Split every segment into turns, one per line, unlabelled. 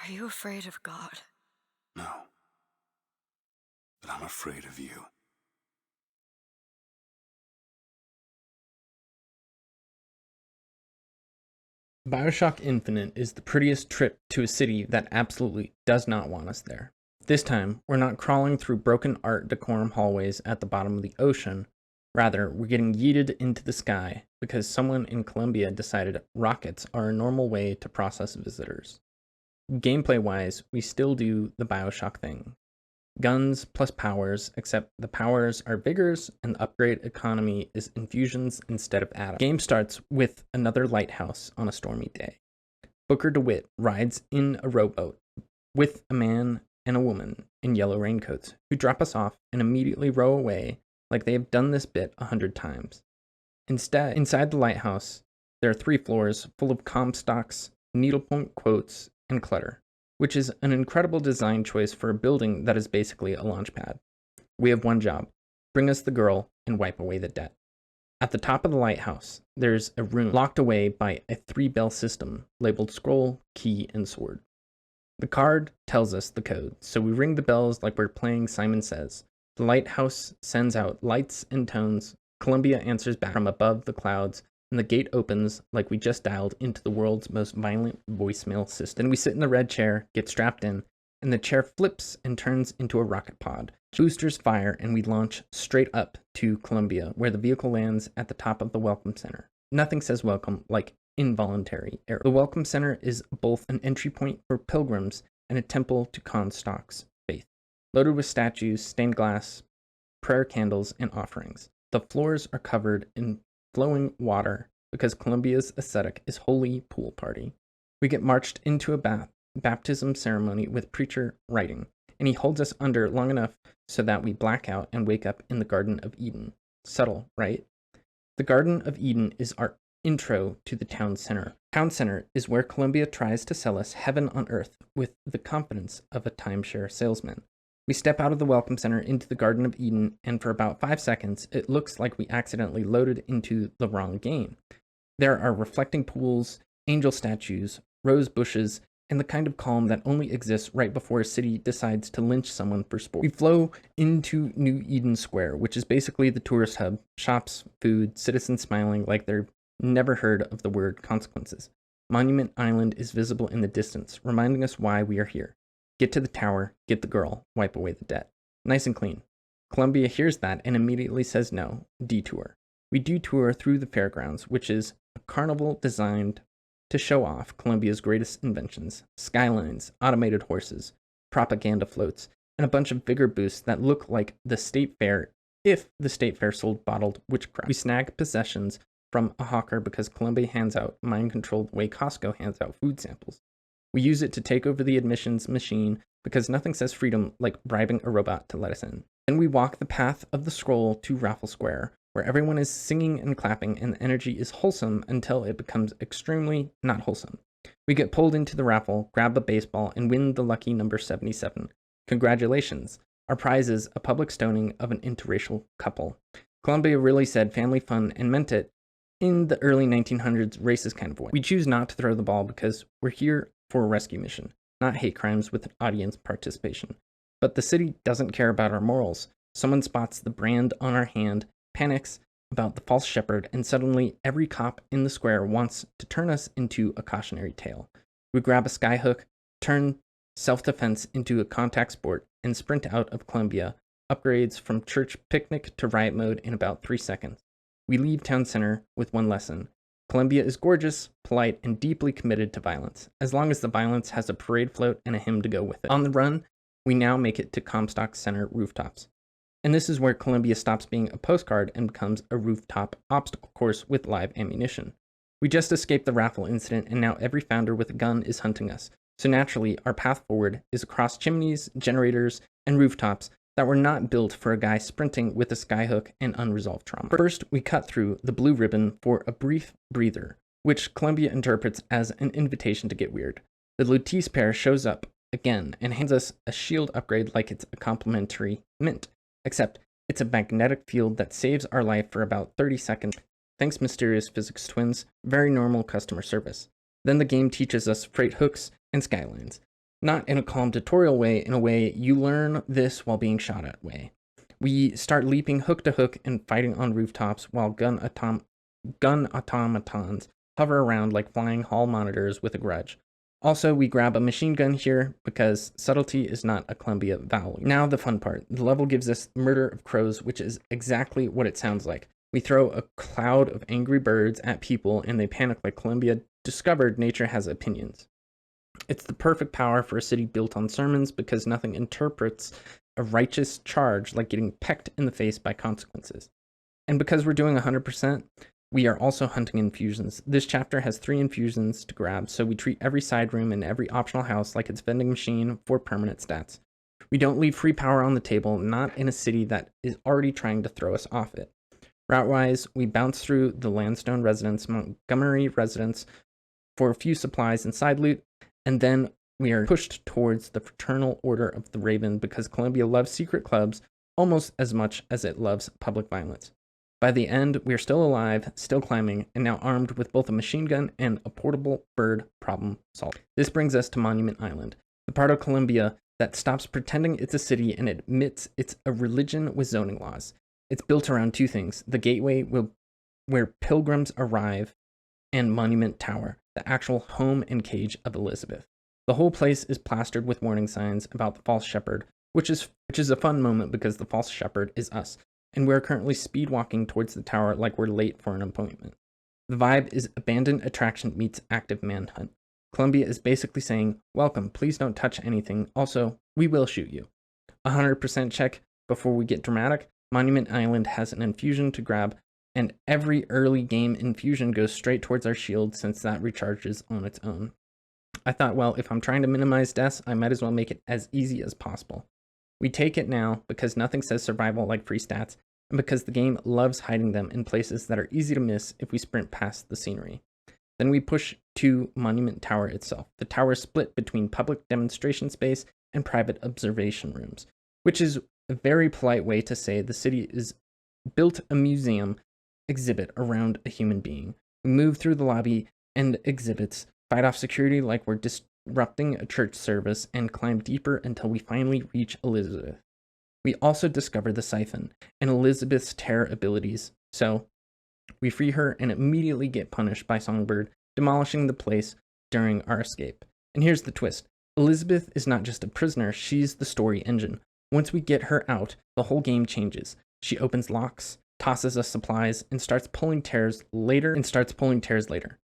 Are you afraid of God?
No. But I'm afraid of you.
Bioshock Infinite is the prettiest trip to a city that absolutely does not want us there. This time, we're not crawling through broken art decorum hallways at the bottom of the ocean. Rather, we're getting yeeted into the sky because someone in Colombia decided rockets are a normal way to process visitors. Gameplay-wise, we still do the Bioshock thing. Guns plus powers, except the powers are vigors and the upgrade economy is infusions instead of atoms. Game starts with another lighthouse on a stormy day. Booker DeWitt rides in a rowboat with a man and a woman in yellow raincoats who drop us off and immediately row away like they have done this bit 100 times. Instead, inside the lighthouse, there are 3 floors full of Comstocks, needlepoint quotes, and clutter, which is an incredible design choice for a building that is basically a launch pad. We have one job: bring us the girl and wipe away the debt. At the top of the lighthouse, there's a room locked away by a 3-bell system labeled scroll, key, and sword. The card tells us the code, so we ring the bells like we're playing Simon Says. The lighthouse sends out lights and tones. Columbia answers back from above the clouds, and the gate opens like we just dialed into the world's most violent voicemail system. Then we sit in the red chair, get strapped in, and the chair flips and turns into a rocket pod. Boosters fire, and we launch straight up to Columbia, where the vehicle lands at the top of the Welcome Center. Nothing says welcome like involuntary error. The Welcome Center is both an entry point for pilgrims and a temple to Comstock's faith, loaded with statues, stained glass, prayer candles, and offerings. The floors are covered in flowing water because Columbia's aesthetic is holy pool party. We get marched into a baptism ceremony with preacher writing, and he holds us under long enough so that we black out and wake up in the Garden of Eden. Subtle, right? The Garden of Eden is our intro to the town center. Town center is where Columbia tries to sell us heaven on earth with the confidence of a timeshare salesman. We step out of the Welcome Center into the Garden of Eden, and for about 5 seconds, it looks like we accidentally loaded into the wrong game. There are reflecting pools, angel statues, rose bushes, and the kind of calm that only exists right before a city decides to lynch someone for sport. We flow into New Eden Square, which is basically the tourist hub: shops, food, citizens smiling like they've never heard of the word consequences. Monument Island is visible in the distance, reminding us why we are here. Get to the tower, get the girl, wipe away the debt. Nice and clean. Columbia hears that and immediately says no, detour. We detour through the fairgrounds, which is a carnival designed to show off Columbia's greatest inventions: skylines, automated horses, propaganda floats, and a bunch of vigor boosts that look like the state fair if the state fair sold bottled witchcraft. We snag possessions from a hawker because Columbia hands out mind control the way Costco hands out food samples. We use it to take over the admissions machine because nothing says freedom like bribing a robot to let us in. Then we walk the path of the scroll to Raffle Square, where everyone is singing and clapping and the energy is wholesome until it becomes extremely not wholesome. We get pulled into the raffle, grab a baseball, and win the lucky number 77. Congratulations! Our prize is a public stoning of an interracial couple. Columbia really said family fun and meant it in the early 1900s racist kind of way. We choose not to throw the ball because we're here for a rescue mission, not hate crimes with audience participation. But the city doesn't care about our morals. Someone spots the brand on our hand, panics about the false shepherd, and suddenly every cop in the square wants to turn us into a cautionary tale. We grab a skyhook, turn self-defense into a contact sport, and sprint out of Columbia, upgrades from church picnic to riot mode in about 3 seconds. We leave town center with one lesson: Columbia is gorgeous, polite, and deeply committed to violence, as long as the violence has a parade float and a hymn to go with it. On the run, we now make it to Comstock Center rooftops. And this is where Columbia stops being a postcard and becomes a rooftop obstacle course with live ammunition. We just escaped the raffle incident, and now every founder with a gun is hunting us. So naturally, our path forward is across chimneys, generators, and rooftops that were not built for a guy sprinting with a skyhook and unresolved trauma. First, we cut through the blue ribbon for a brief breather, which Columbia interprets as an invitation to get weird. The Lutece pair shows up again and hands us a shield upgrade like it's a complimentary mint, except it's a magnetic field that saves our life for about 30 seconds. Thanks, mysterious physics twins. Very normal customer service. Then the game teaches us freight hooks and skylines. Not in a calm tutorial way, in a way you learn this while being shot at way. We start leaping hook to hook and fighting on rooftops while gun automatons hover around like flying hall monitors with a grudge. Also, we grab a machine gun here because subtlety is not a Columbia value. Now the fun part. The level gives us Murder of Crows, which is exactly what it sounds like. We throw a cloud of angry birds at people and they panic like Columbia discovered nature has opinions. It's the perfect power for a city built on sermons because nothing interprets a righteous charge like getting pecked in the face by consequences. And because we're doing 100%, we are also hunting infusions. This chapter has 3 infusions to grab, so we treat every side room and every optional house like it's vending machine for permanent stats. We don't leave free power on the table, not in a city that is already trying to throw us off it. Route-wise, we bounce through the Landstone residence, Montgomery residence for a few supplies and side loot, and then we are pushed towards the Fraternal Order of the Raven because Columbia loves secret clubs almost as much as it loves public violence. By the end, we are still alive, still climbing, and now armed with both a machine gun and a portable bird problem solved. This brings us to Monument Island, the part of Columbia that stops pretending it's a city and admits it's a religion with zoning laws. It's built around 2 things, the gateway where pilgrims arrive and Monument Tower, the actual home and cage of Elizabeth. The whole place is plastered with warning signs about the false shepherd, which is a fun moment because the false shepherd is us, and we're currently speed walking towards the tower like we're late for an appointment. The vibe is abandoned attraction meets active manhunt. Columbia is basically saying, welcome, please don't touch anything, also, we will shoot you. 100% check before we get dramatic, Monument Island has an infusion to grab, and every early game infusion goes straight towards our shield since that recharges on its own. I thought, well, if I'm trying to minimize deaths, I might as well make it as easy as possible. We take it now because nothing says survival like free stats, and because the game loves hiding them in places that are easy to miss if we sprint past the scenery. Then we push to Monument Tower itself. The tower is split between public demonstration space and private observation rooms, which is a very polite way to say the city is built a museum exhibit around a human being. We move through the lobby and exhibits, fight off security like we're disrupting a church service, and climb deeper until we finally reach Elizabeth. We also discover the siphon and Elizabeth's terror abilities, so we free her and immediately get punished by Songbird, demolishing the place during our escape. And here's the twist. Elizabeth is not just a prisoner, she's the story engine. Once we get her out, the whole game changes. She opens locks, tosses us supplies, and starts pulling tears later.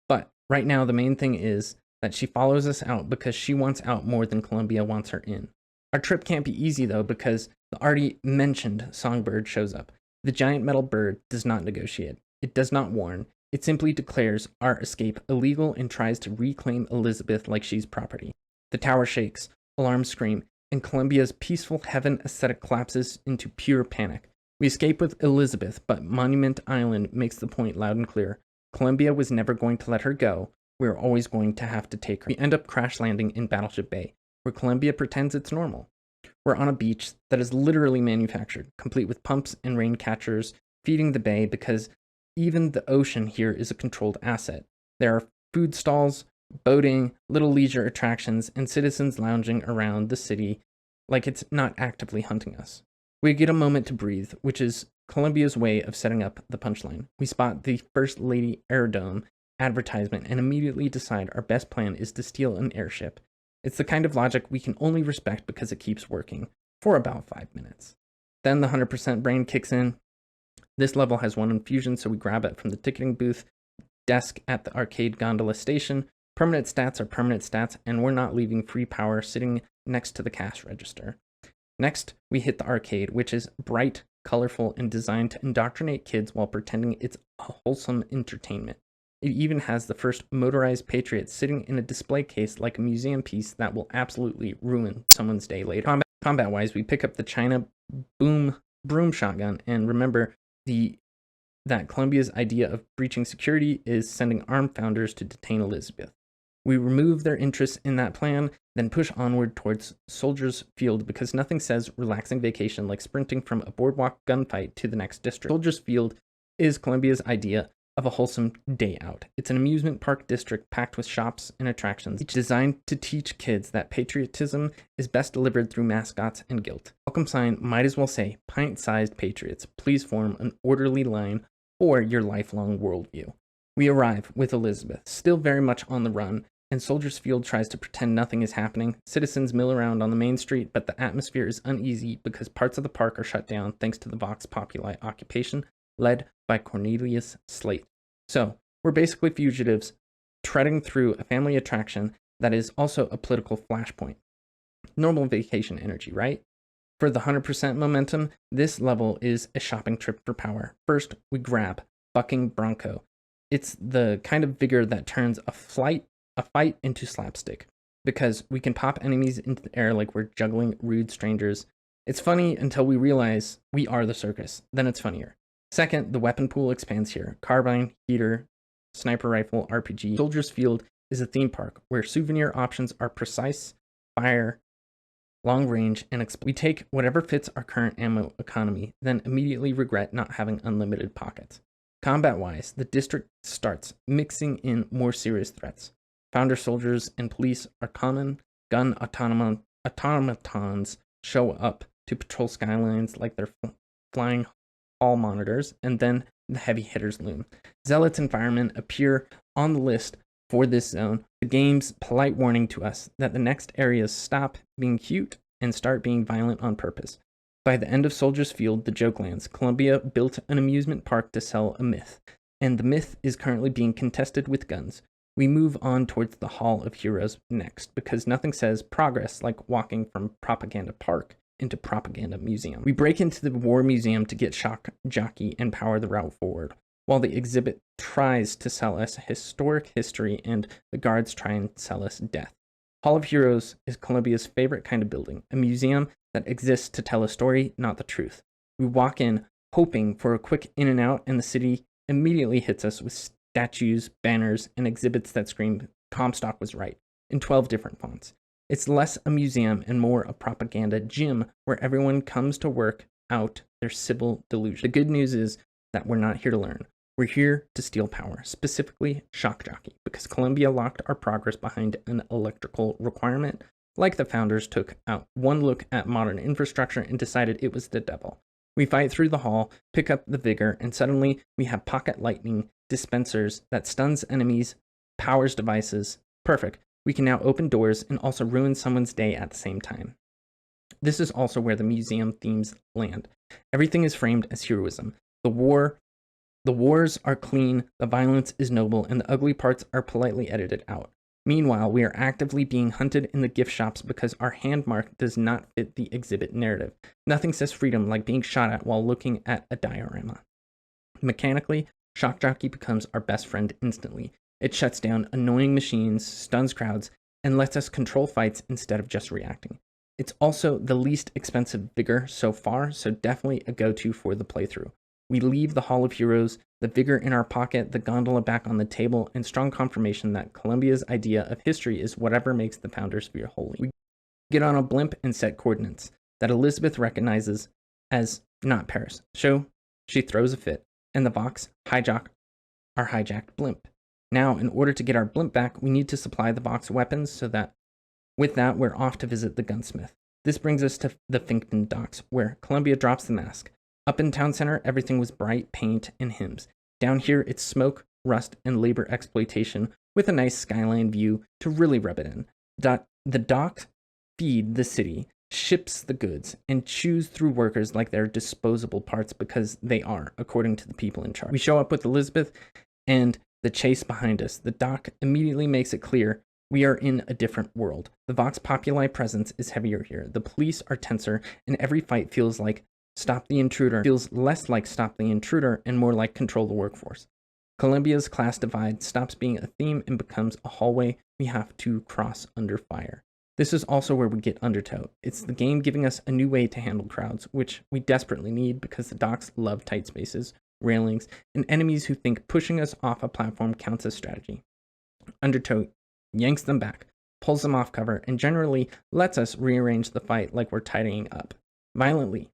But right now, the main thing is that she follows us out because she wants out more than Columbia wants her in. Our trip can't be easy though because the already mentioned Songbird shows up. The giant metal bird does not negotiate. It does not warn. It simply declares our escape illegal and tries to reclaim Elizabeth like she's property. The tower shakes, alarms scream, and Columbia's peaceful heaven aesthetic collapses into pure panic. We escape with Elizabeth, but Monument Island makes the point loud and clear. Columbia was never going to let her go. We were always going to have to take her. We end up crash landing in Battleship Bay, where Columbia pretends it's normal. We're on a beach that is literally manufactured, complete with pumps and rain catchers feeding the bay because even the ocean here is a controlled asset. There are food stalls, boating, little leisure attractions, and citizens lounging around the city like it's not actively hunting us. We get a moment to breathe, which is Columbia's way of setting up the punchline. We spot the First Lady Aerodome advertisement and immediately decide our best plan is to steal an airship. It's the kind of logic we can only respect because it keeps working, for about 5 minutes. Then the 100% brain kicks in. This level has 1 infusion, so we grab it from the ticketing booth desk at the arcade gondola station. Permanent stats are permanent stats, and we're not leaving free power sitting next to the cash register. Next, we hit the arcade, which is bright, colorful, and designed to indoctrinate kids while pretending it's a wholesome entertainment. It even has the first motorized Patriot sitting in a display case like a museum piece that will absolutely ruin someone's day later. Combat-wise, we pick up the China broom shotgun, and remember that Columbia's idea of breaching security is sending armed founders to detain Elizabeth. We remove their interest in that plan, then push onward towards Soldiers Field because nothing says relaxing vacation like sprinting from a boardwalk gunfight to the next district. Soldiers Field is Columbia's idea of a wholesome day out. It's an amusement park district packed with shops and attractions, each designed to teach kids that patriotism is best delivered through mascots and guilt. Welcome sign might as well say, pint-sized patriots, please form an orderly line for your lifelong worldview. We arrive with Elizabeth, still very much on the run, and Soldiers Field tries to pretend nothing is happening. Citizens mill around on the main street, but the atmosphere is uneasy because parts of the park are shut down thanks to the Vox Populi occupation led by Cornelius Slate. So, we're basically fugitives treading through a family attraction that is also a political flashpoint. Normal vacation energy, right? For the 100% momentum, this level is a shopping trip for power. First, we grab Bucking Bronco. It's the kind of vigor that turns a fight into slapstick, because we can pop enemies into the air like we're juggling rude strangers. It's funny until we realize we are the circus. Then it's funnier. Second, the weapon pool expands here. Carbine, heater, sniper rifle, RPG. Soldiers Field is a theme park where souvenir options are precise, fire, long range, and explosive. We take whatever fits our current ammo economy, then immediately regret not having unlimited pockets. Combat-wise, the district starts mixing in more serious threats. Founder soldiers and police are common. Gun automatons show up to patrol skylines like they're flying hall monitors, and then the heavy hitters loom. Zealots and firemen appear on the list for this zone, the game's polite warning to us that the next areas stop being cute and start being violent on purpose. By the end of Soldiers Field, the joke lands. Columbia built an amusement park to sell a myth, and the myth is currently being contested with guns. We move on towards the Hall of Heroes next, because nothing says progress like walking from Propaganda Park into Propaganda Museum. We break into the War Museum to get Shock Jockey and power the route forward, while the exhibit tries to sell us historic history and the guards try and sell us death. Hall of Heroes is Columbia's favorite kind of building, a museum that exists to tell a story, not the truth. We walk in hoping for a quick in and out, and the city immediately hits us with statues, banners, and exhibits that scream Comstock was right in 12 different fonts. It's less a museum and more a propaganda gym where everyone comes to work out their civil delusion. The good news is that we're not here to learn. We're here to steal power, specifically Shock Jockey, because Columbia locked our progress behind an electrical requirement, like the founders took out one look at modern infrastructure and decided it was the devil. We fight through the hall, pick up the vigor, and suddenly we have pocket lightning dispensers that stuns enemies, powers devices. Perfect. We can now open doors and also ruin someone's day at the same time. This is also where the museum themes land. Everything is framed as heroism. The wars are clean, the violence is noble, and the ugly parts are politely edited out. Meanwhile, we are actively being hunted in the gift shops because our hand mark does not fit the exhibit narrative. Nothing says freedom like being shot at while looking at a diorama. Mechanically, Shock Jockey becomes our best friend instantly. It shuts down annoying machines, stuns crowds, and lets us control fights instead of just reacting. It's also the least expensive vigor so far, so definitely a go-to for the playthrough. We leave the Hall of Heroes, the vigor in our pocket, the gondola back on the table, and strong confirmation that Columbia's idea of history is whatever makes the founders feel holy. We get on a blimp and set coordinates that Elizabeth recognizes as not Paris. So she throws a fit, and the Vox hijack our hijacked blimp. Now, in order to get our blimp back, we need to supply the Vox weapons so that with that, we're off to visit the gunsmith. This brings us to the Finkton docks, where Columbia drops the mask. Up in town center, everything was bright paint and hymns. Down here, it's smoke, rust, and labor exploitation with a nice skyline view to really rub it in. The docks feed the city, ships the goods, and chews through workers like they're disposable parts because they are, according to the people in charge. We show up with Elizabeth and the chase behind us. The dock immediately makes it clear we are in a different world. The Vox Populi presence is heavier here. The police are tenser, and every fight feels like Stop the Intruder, feels less like Stop the Intruder and more like Control the Workforce. Columbia's class divide stops being a theme and becomes a hallway we have to cross under fire. This is also where we get Undertow. It's the game giving us a new way to handle crowds, which we desperately need because the docks love tight spaces, railings, and enemies who think pushing us off a platform counts as strategy. Undertow yanks them back, pulls them off cover, and generally lets us rearrange the fight like we're tidying up. Violently.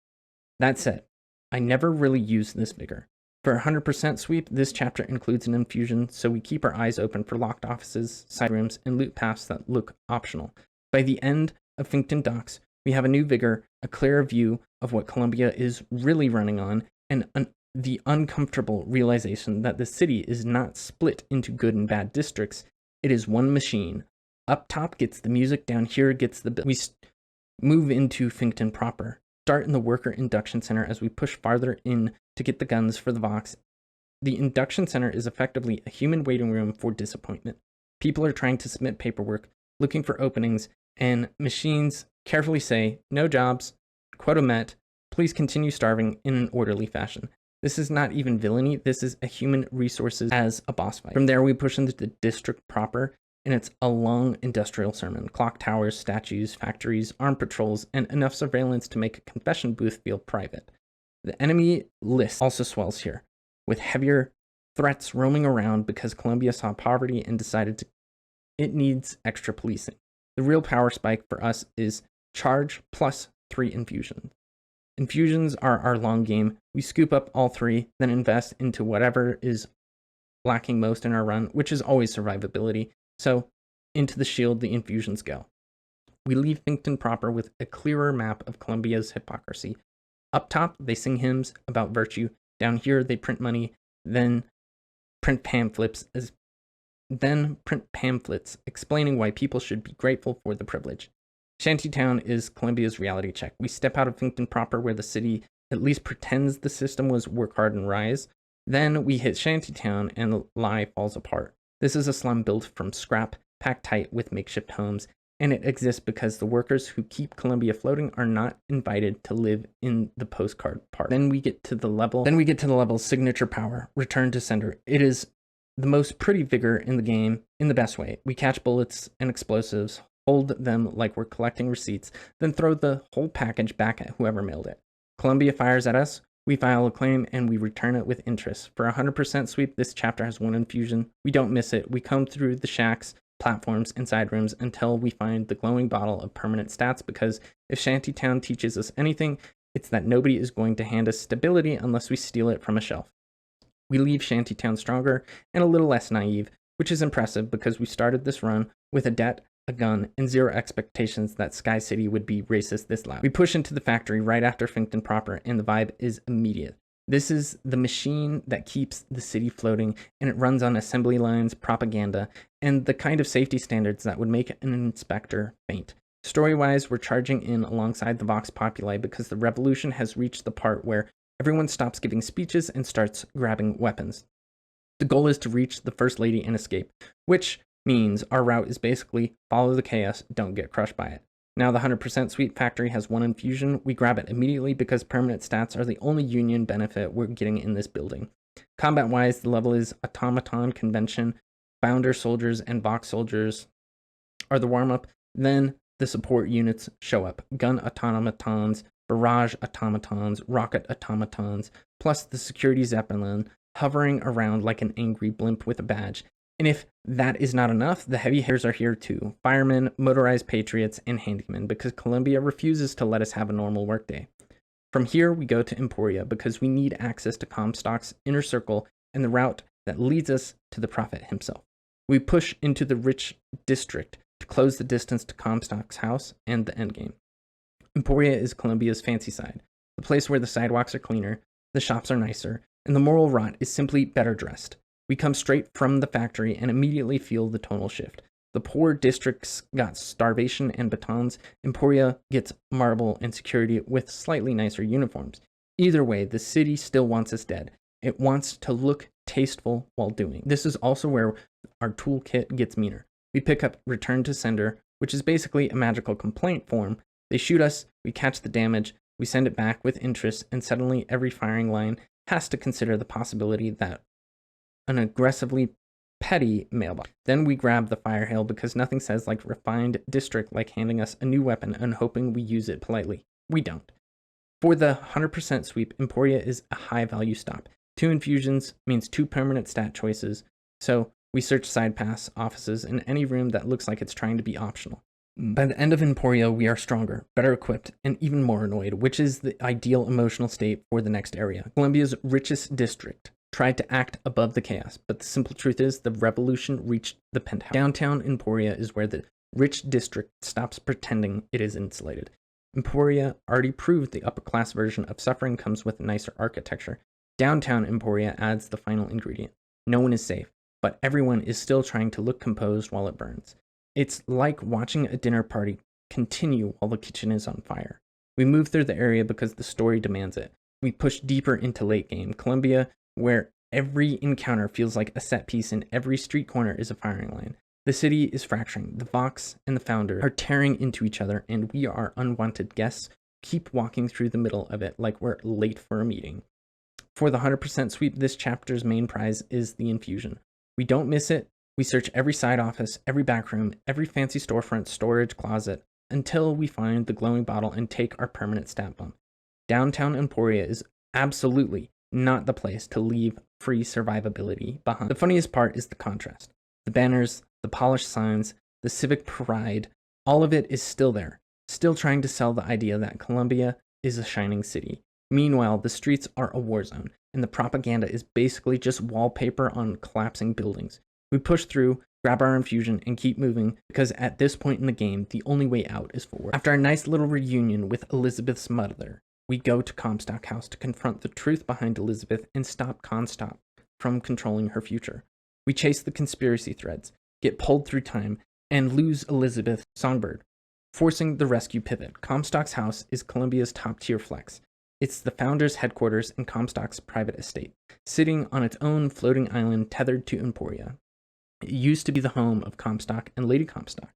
That said, I never really used this vigor. For 100% sweep, this chapter includes an infusion, so we keep our eyes open for locked offices, side rooms, and loot paths that look optional. By the end of Finkton Docks, we have a new vigor, a clearer view of what Columbia is really running on, and the uncomfortable realization that the city is not split into good and bad districts. It is one machine. Up top gets the music, down here gets the bill. We move into Finkton proper. Start in the worker induction center as we push farther in to get the guns for the Vox. The induction center is effectively a human waiting room for disappointment. People are trying to submit paperwork, looking for openings, and machines carefully say, no jobs, quota met, please continue starving in an orderly fashion. This is not even villainy, this is a human resources as a boss fight. From there, we push into the district proper, and it's a long industrial sermon. Clock towers, statues, factories, armed patrols, and enough surveillance to make a confession booth feel private. The enemy list also swells here, with heavier threats roaming around because Columbia saw poverty and decided it needs extra policing. The real power spike for us is charge plus 3 infusions. Infusions are our long game. We scoop up all 3, then invest into whatever is lacking most in our run, which is always survivability. So, into the shield the infusions go. We leave Finkton proper with a clearer map of Columbia's hypocrisy. Up top, they sing hymns about virtue. Down here, they print money, then print pamphlets explaining why people should be grateful for the privilege. Shantytown is Columbia's reality check. We step out of Finkton proper, where the city at least pretends the system was work hard and rise. Then we hit Shantytown and the lie falls apart. This is a slum built from scrap, packed tight with makeshift homes, and it exists because the workers who keep Columbia floating are not invited to live in the postcard part. Then we get to the level signature power, return to sender. It is the most pretty vigor in the game in the best way. We catch bullets and explosives, hold them like we're collecting receipts, then throw the whole package back at whoever mailed it. Columbia fires at us, we file a claim, and we return it with interest. For 100% sweep, this chapter has 1 infusion. We don't miss it. We come through the shacks, platforms, and side rooms until we find the glowing bottle of permanent stats, because if Shantytown teaches us anything, it's that nobody is going to hand us stability unless we steal it from a shelf. We leave Shantytown stronger and a little less naive, which is impressive because we started this run with a debt, a gun, and 0 expectations that Sky City would be racist this loud. We push into the factory right after Finkton proper, and the vibe is immediate. This is the machine that keeps the city floating, and it runs on assembly lines, propaganda, and the kind of safety standards that would make an inspector faint. Story-wise, we're charging in alongside the Vox Populi because the revolution has reached the part where everyone stops giving speeches and starts grabbing weapons. The goal is to reach the First Lady and escape, which means our route is basically follow the chaos, don't get crushed by it. Now the 100% sweep factory has 1 infusion. We grab it immediately because permanent stats are the only union benefit we're getting in this building. Combat-wise, the level is automaton convention. Founder soldiers and Vox soldiers are the warm-up. Then the support units show up. Gun automatons, barrage automatons, rocket automatons, plus the security zeppelin hovering around like an angry blimp with a badge. And if that is not enough, the heavy hitters are here too. Firemen, motorized patriots, and handymen, because Columbia refuses to let us have a normal workday. From here, we go to Emporia because we need access to Comstock's inner circle and the route that leads us to the prophet himself. We push into the rich district to close the distance to Comstock's house and the endgame. Emporia is Columbia's fancy side, the place where the sidewalks are cleaner, the shops are nicer, and the moral rot is simply better dressed. We come straight from the factory and immediately feel the tonal shift. The poor districts got starvation and batons. Emporia gets marble and security with slightly nicer uniforms. Either way, the city still wants us dead. It wants to look tasteful while doing. This is also where our toolkit gets meaner. We pick up Return to Sender, which is basically a magical complaint form. They shoot us, we catch the damage, we send it back with interest, and suddenly every firing line has to consider the possibility that an aggressively petty mailbox. Then we grab the fire hail because nothing says like refined district like handing us a new weapon and hoping we use it politely. We don't. For the 100% sweep, Emporia is a high value stop. 2 infusions means 2 permanent stat choices, so we search side pass offices in any room that looks like it's trying to be optional. By the end of Emporia, we are stronger, better equipped, and even more annoyed, which is the ideal emotional state for the next area. Columbia's richest district tried to act above the chaos, but the simple truth is the revolution reached the penthouse. Downtown Emporia is where the rich district stops pretending it is insulated. Emporia already proved the upper class version of suffering comes with nicer architecture. Downtown Emporia adds the final ingredient. No one is safe, but everyone is still trying to look composed while it burns. It's like watching a dinner party continue while the kitchen is on fire. We move through the area because the story demands it. We push deeper into late game Columbia, where every encounter feels like a set piece and every street corner is a firing line. The city is fracturing. The Vox and the Founder are tearing into each other, and we are unwanted guests. Keep walking through the middle of it like we're late for a meeting. For the 100% sweep, this chapter's main prize is the infusion. We don't miss it. We search every side office, every back room, every fancy storefront, storage closet, until we find the glowing bottle and take our permanent stat bump. Downtown Emporia is absolutely not the place to leave free survivability behind. The funniest part is the contrast. The banners, the polished signs, the civic pride, all of it is still there, still trying to sell the idea that Columbia is a shining city. Meanwhile, the streets are a war zone, and the propaganda is basically just wallpaper on collapsing buildings. We push through, grab our infusion, and keep moving because at this point in the game, the only way out is forward. After a nice little reunion with Elizabeth's mother, we go to Comstock House to confront the truth behind Elizabeth and stop Comstock from controlling her future. We chase the conspiracy threads, get pulled through time, and lose Elizabeth Songbird, forcing the rescue pivot. Comstock's house is Columbia's top-tier flex. It's the Founder's headquarters and Comstock's private estate, sitting on its own floating island tethered to Emporia. It used to be the home of Comstock and Lady Comstock,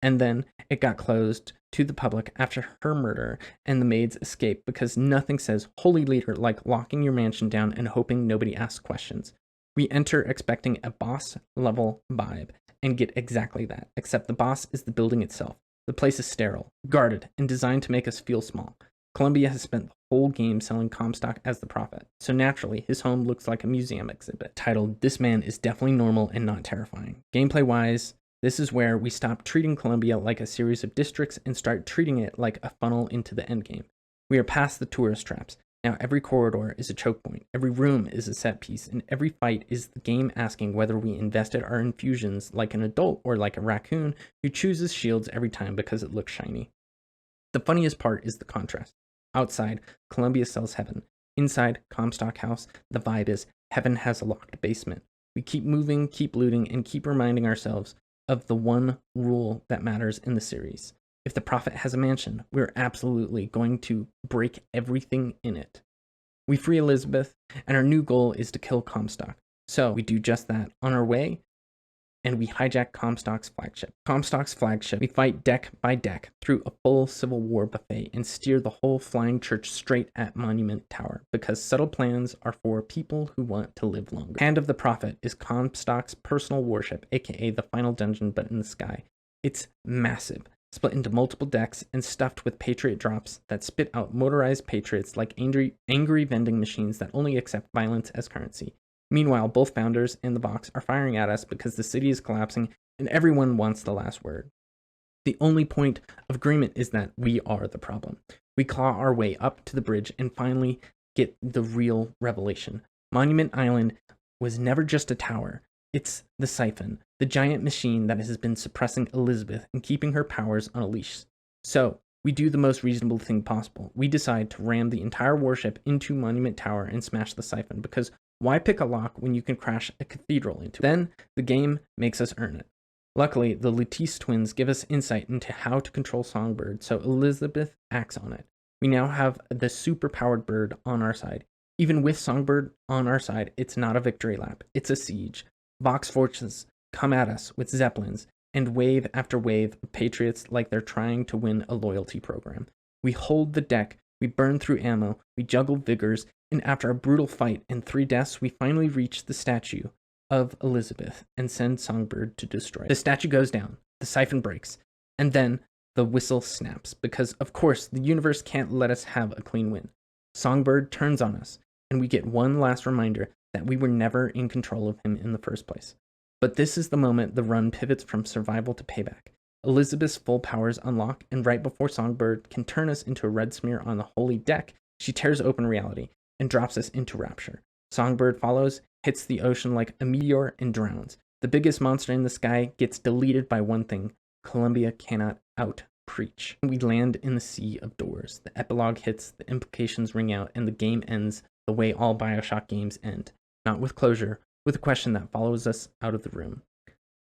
and then it got closed to the public after her murder and the maid's escape because nothing says holy leader like locking your mansion down and hoping nobody asks questions. We enter expecting a boss-level vibe and get exactly that, except the boss is the building itself. The place is sterile, guarded, and designed to make us feel small. Columbia has spent the whole game selling Comstock as the prophet, so naturally his home looks like a museum exhibit titled "This Man is Definitely Normal and Not Terrifying." Gameplay-wise, this is where we stop treating Columbia like a series of districts and start treating it like a funnel into the endgame. We are past the tourist traps. Now every corridor is a choke point, every room is a set piece, and every fight is the game asking whether we invested our infusions like an adult or like a raccoon who chooses shields every time because it looks shiny. The funniest part is the contrast. Outside, Columbia sells heaven. Inside Comstock House, the vibe is heaven has a locked basement. We keep moving, keep looting, and keep reminding ourselves of the one rule that matters in the series. If the prophet has a mansion, we're absolutely going to break everything in it. We free Elizabeth, and our new goal is to kill Comstock. So we do just that on our way, and we hijack Comstock's flagship. Comstock's flagship, we fight deck by deck through a full Civil War buffet and steer the whole flying church straight at Monument Tower, because settled plans are for people who want to live longer. Hand of the Prophet is Comstock's personal warship, aka the final dungeon but in the sky. It's massive, split into multiple decks and stuffed with Patriot drops that spit out motorized Patriots like angry vending machines that only accept violence as currency. Meanwhile, both Founders and the Vox are firing at us because the city is collapsing and everyone wants the last word. The only point of agreement is that we are the problem. We claw our way up to the bridge and finally get the real revelation. Monument Island was never just a tower. It's the siphon, the giant machine that has been suppressing Elizabeth and keeping her powers on a leash. So, we do the most reasonable thing possible. We decide to ram the entire warship into Monument Tower and smash the siphon because why pick a lock when you can crash a cathedral into it? Then, the game makes us earn it. Luckily, the Latisse twins give us insight into how to control Songbird, so Elizabeth acts on it. We now have the super-powered bird on our side. Even with Songbird on our side, it's not a victory lap, it's a siege. Vox forces come at us with zeppelins and wave after wave of Patriots like they're trying to win a loyalty program. We hold the deck, we burn through ammo, we juggle vigors, and after a brutal fight and 3 deaths, we finally reach the statue of Elizabeth and send Songbird to destroy it. The statue goes down, the siphon breaks, and then the whistle snaps because, of course, the universe can't let us have a clean win. Songbird turns on us, and we get one last reminder that we were never in control of him in the first place. But this is the moment the run pivots from survival to payback. Elizabeth's full powers unlock, and right before Songbird can turn us into a red smear on the holy deck, she tears open reality and drops us into Rapture. Songbird follows, hits the ocean like a meteor, and drowns. The biggest monster in the sky gets deleted by one thing: Columbia cannot out-preach. We land in the sea of doors. The epilogue hits, the implications ring out, and the game ends the way all Bioshock games end. Not with closure, with a question that follows us out of the room.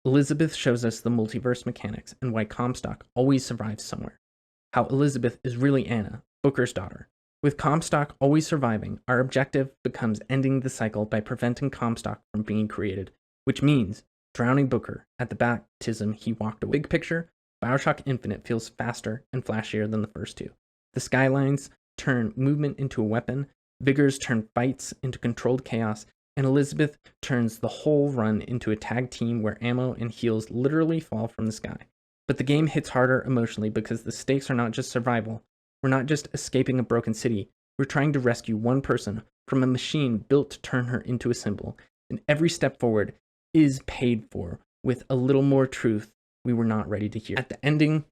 Elizabeth shows us the multiverse mechanics and why Comstock always survives somewhere. How Elizabeth is really Anna, Booker's daughter. With Comstock always surviving, our objective becomes ending the cycle by preventing Comstock from being created, which means drowning Booker at the baptism he walked away. Big picture, Bioshock Infinite feels faster and flashier than the first two. The skylines turn movement into a weapon, Vigors turn fights into controlled chaos, and Elizabeth turns the whole run into a tag team where ammo and heals literally fall from the sky. But the game hits harder emotionally because the stakes are not just survival. We're not just escaping a broken city. We're trying to rescue one person from a machine built to turn her into a symbol. And every step forward is paid for with a little more truth we were not ready to hear. At the ending,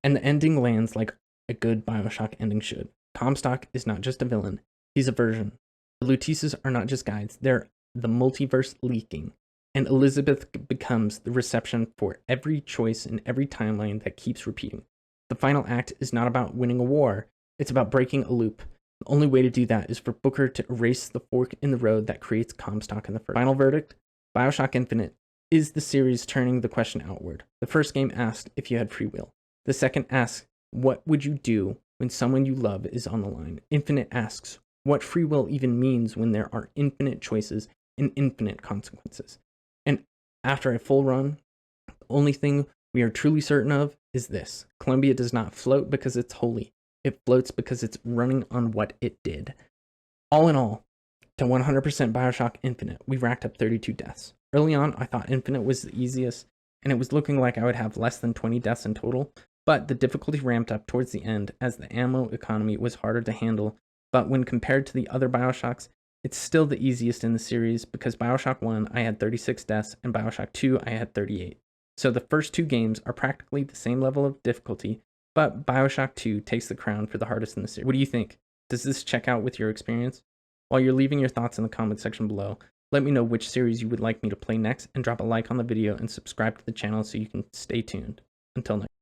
and the ending lands like a good Bioshock ending should. Comstock is not just a villain. He's a version. The Lutises are not just guides, they're the multiverse leaking, and Elizabeth becomes the reception for every choice in every timeline that keeps repeating. The final act is not about winning a war, it's about breaking a loop. The only way to do that is for Booker to erase the fork in the road that creates Comstock in the first. Final verdict, Bioshock Infinite is the series turning the question outward. The first game asked if you had free will. The second asks, what would you do when someone you love is on the line? Infinite asks, what free will even means when there are infinite choices and infinite consequences. And after a full run, the only thing we are truly certain of is this: Columbia does not float because it's holy. It floats because it's running on what it did. All in all, to 100% Bioshock Infinite, we racked up 32 deaths. Early on, I thought Infinite was the easiest, and it was looking like I would have less than 20 deaths in total, but the difficulty ramped up towards the end as the ammo economy was harder to handle. But when compared to the other Bioshocks, it's still the easiest in the series because Bioshock 1, I had 36 deaths, and Bioshock 2, I had 38. So the first two games are practically the same level of difficulty, but Bioshock 2 takes the crown for the hardest in the series. What do you think? Does this check out with your experience? While you're leaving your thoughts in the comment section below, let me know which series you would like me to play next, and drop a like on the video and subscribe to the channel so you can stay tuned. Until next time.